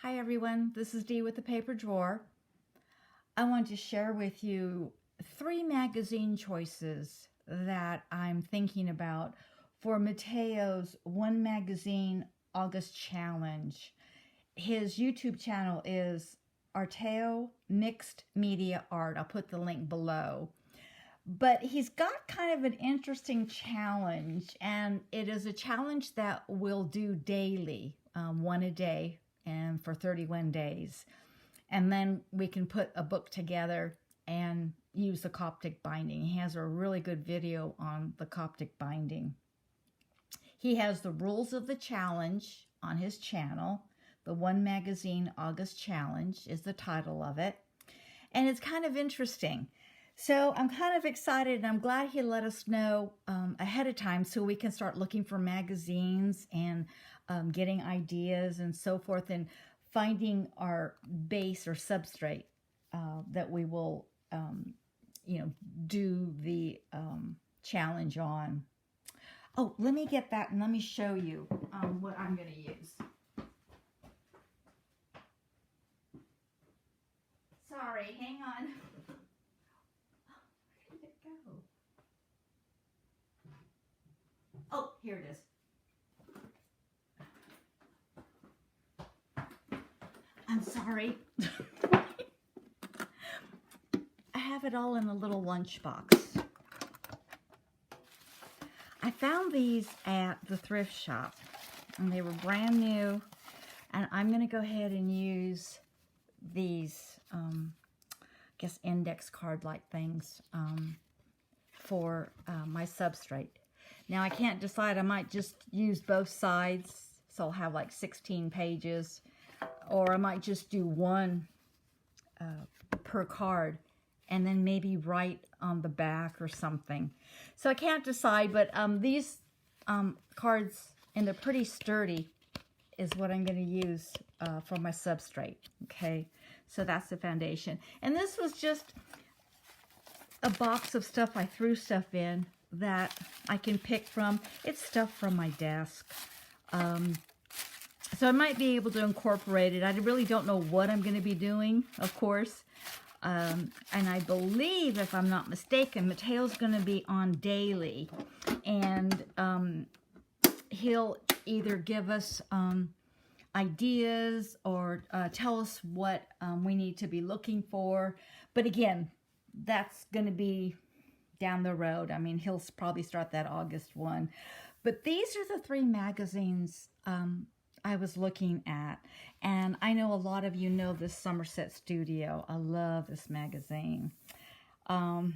Hi everyone, this is Dee with the Paper Drawer. I want to share with you 3 magazine choices that I'm thinking about for Matteo's One Magazine August Challenge. His YouTube channel is Arteo Mixed Media Art. I'll put the link below. But he's got kind of an interesting challenge, and it is a challenge that we'll do daily, one a day, and for 31 days. And then we can put a book together and use the Coptic binding. He has a really good video on the Coptic binding. He has the rules of the challenge on his channel. The One Magazine August Challenge is the title of it. And it's kind of interesting. So I'm kind of excited, and I'm glad he let us know ahead of time so we can start looking for magazines and getting ideas and so forth, and finding our base or substrate that we will, do the challenge on. Oh, let me get that and let me show you what I'm going to use. Sorry, hang on. Where did it go? Oh, here it is. I'm sorry. I have it all in a little lunchbox. I found these at the thrift shop, and they were brand new, and I'm going to go ahead and use these, I guess, index card-like things for my substrate. Now, I can't decide. I might just use both sides, so I'll have like 16 pages. Or I might just do one per card and then maybe write on the back or something. So I can't decide, but these cards, and they're pretty sturdy, is what I'm going to use for my substrate. Okay, so that's the foundation. And this was just a box of stuff I threw stuff in that I can pick from. It's stuff from my desk. So I might be able to incorporate it. I really don't know what I'm going to be doing, of course. And I believe, if I'm not mistaken, Matteo's going to be on daily. And he'll either give us ideas or tell us what we need to be looking for. But again, that's going to be down the road. I mean, he'll probably start that August one. But these are the 3 magazines I was looking at, and I know a lot of you know this Summerset Studio. I love this magazine. I'll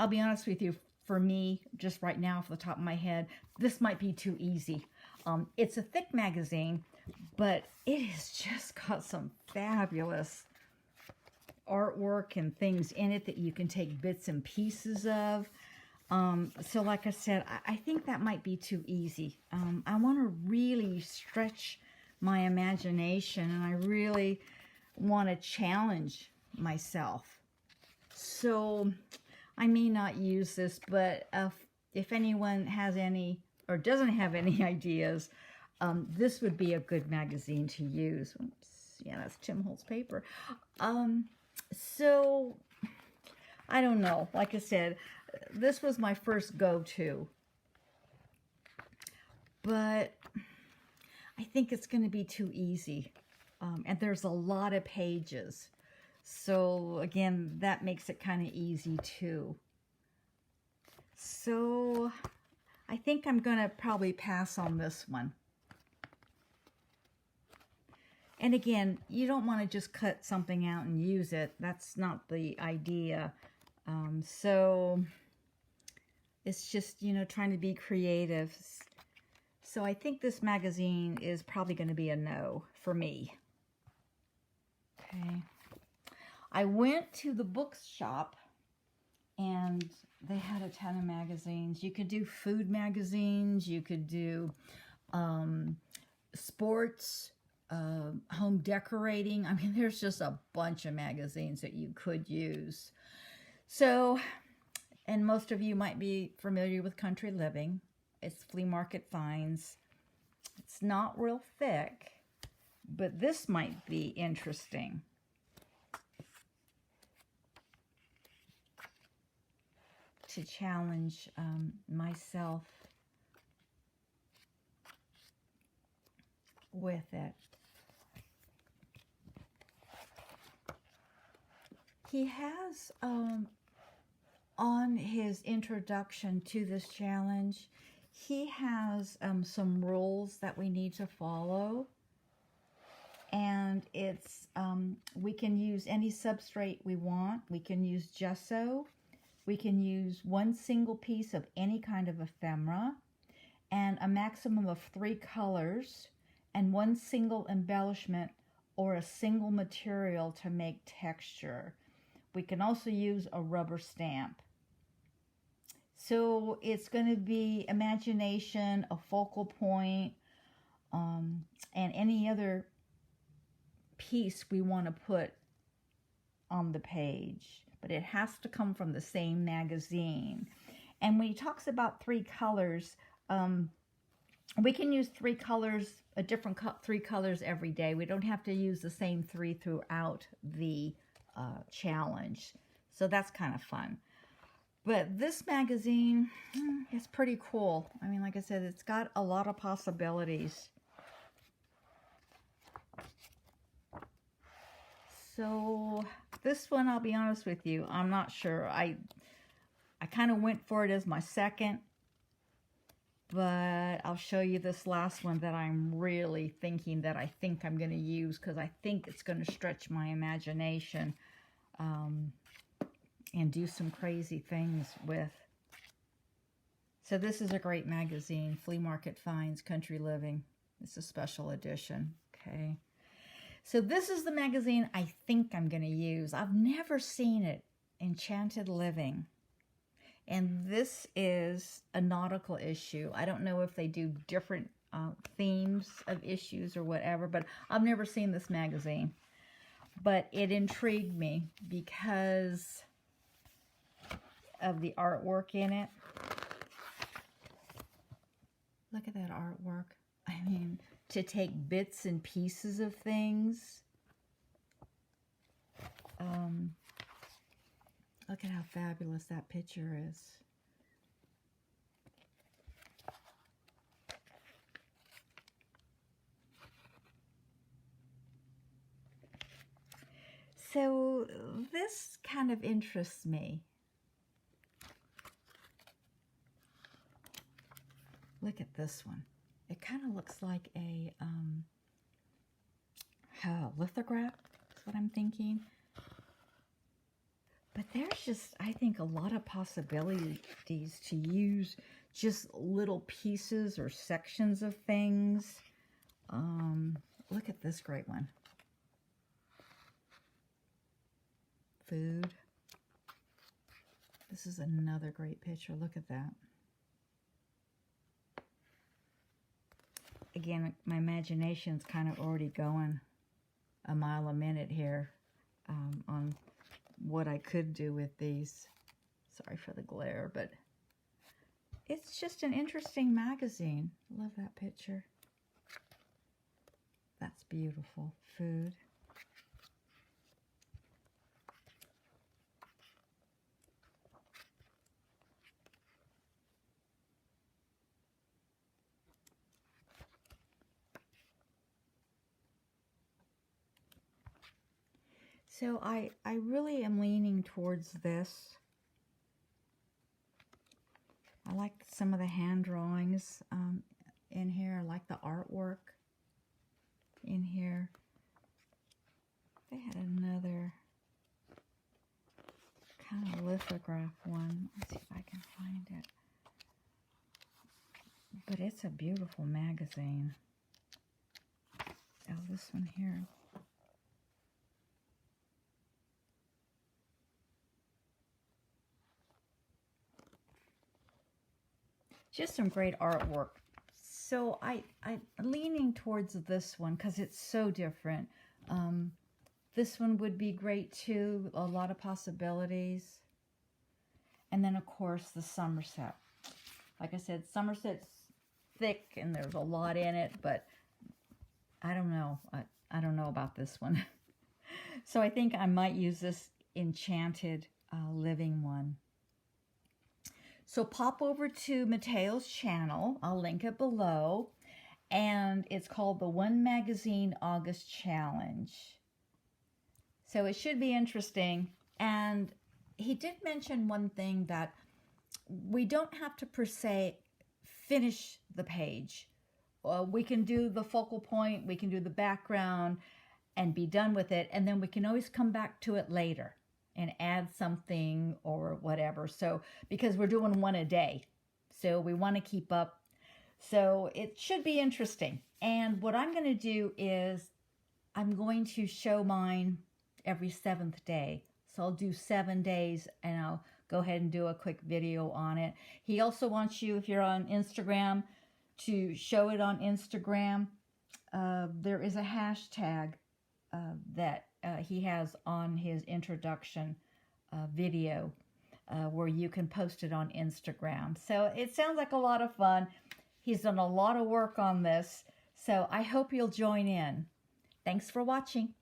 be honest with you, for me, just right now off the top of my head, this might be too easy. It's a thick magazine, but it has just got some fabulous artwork and things in it that you can take bits and pieces of. So like I said, I think that might be too easy. I want to really stretch my imagination, and I really want to challenge myself. So I may not use this, but if anyone has any or doesn't have any ideas, this would be a good magazine to use. Oops, yeah, that's Tim Holtz paper. So I don't know. Like I said, this was my first go-to, but I think it's going to be too easy, and there's a lot of pages, so again, that makes it kind of easy too. So I think I'm going to probably pass on this one. And again, you don't want to just cut something out and use it. That's not the idea. So it's just, trying to be creative. So I think this magazine is probably going to be a no for me. Okay. I went to the bookshop, and they had a ton of magazines. You could do food magazines. You could do sports, home decorating. I mean, there's just a bunch of magazines that you could use. So, and most of you might be familiar with Country Living. It's flea market finds. It's not real thick, But this might be interesting. To challenge myself with it. He has on his introduction to this challenge, he has some rules that we need to follow. And it's, we can use any substrate we want. We can use gesso. We can use one single piece of any kind of ephemera and a maximum of 3 colors and one single embellishment or a single material to make texture. We can also use a rubber stamp. So it's going to be imagination, a focal point, and any other piece we want to put on the page. But it has to come from the same magazine. And when he talks about 3 colors, we can use 3 colors, a different 3 colors every day. We don't have to use the same 3 throughout the challenge. So that's kind of fun. But this magazine is pretty cool. I mean, like I said, it's got a lot of possibilities. So this one, I'll be honest with you, I'm not sure. I kind of went for it as my second, but I'll show you this last one that I'm really thinking that I think I'm going to use, because I think it's going to stretch my imagination and do some crazy things with. So this is a great magazine, Flea Market Finds, Country Living. It's a special edition, okay? So this is the magazine I think I'm going to use. I've never seen it, Enchanted Living. And this is a nautical issue. I don't know if they do different themes of issues or whatever, but I've never seen this magazine. But it intrigued me because of the artwork in it. Look at that artwork. I mean, to take bits and pieces of things. Look at how fabulous that picture is. So this kind of interests me. Look at this one. It kind of looks like a lithograph, is what I'm thinking. But there's just, I think, a lot of possibilities to use just little pieces or sections of things. Look at this great one. Food. This is another great picture. Look at that. Again, my imagination's kind of already going a mile a minute here on what I could do with these. Sorry for the glare, but it's just an interesting magazine. Love that picture. That's beautiful. Food. So I really am leaning towards this. I like some of the hand drawings in here. I like the artwork in here. They had another kind of lithograph one. Let's see if I can find it. But it's a beautiful magazine. Oh, this one here. Just some great artwork. So I'm leaning towards this one because it's so different. This one would be great too. A lot of possibilities. And then of course the Summerset. Like I said, Summerset's thick and there's a lot in it, but I don't know. I don't know about this one. So I think I might use this Enchanted Living one. So pop over to Matteo's channel. I'll link it below. And it's called the One Magazine August Challenge. So it should be interesting. And he did mention one thing, that we don't have to per se finish the page. We can do the focal point, we can do the background and be done with it. And then we can always come back to it later and add something or whatever. So, because we're doing one a day, so we want to keep up. So it should be interesting. And what I'm going to do is I'm going to show mine every 7th day. So I'll do 7 days and I'll go ahead and do a quick video on it. He also wants you, if you're on Instagram, to show it on Instagram. There is a hashtag that he has on his introduction video where you can post it on Instagram. So it sounds like a lot of fun. He's done a lot of work on this, so I hope you'll join in. Thanks for watching.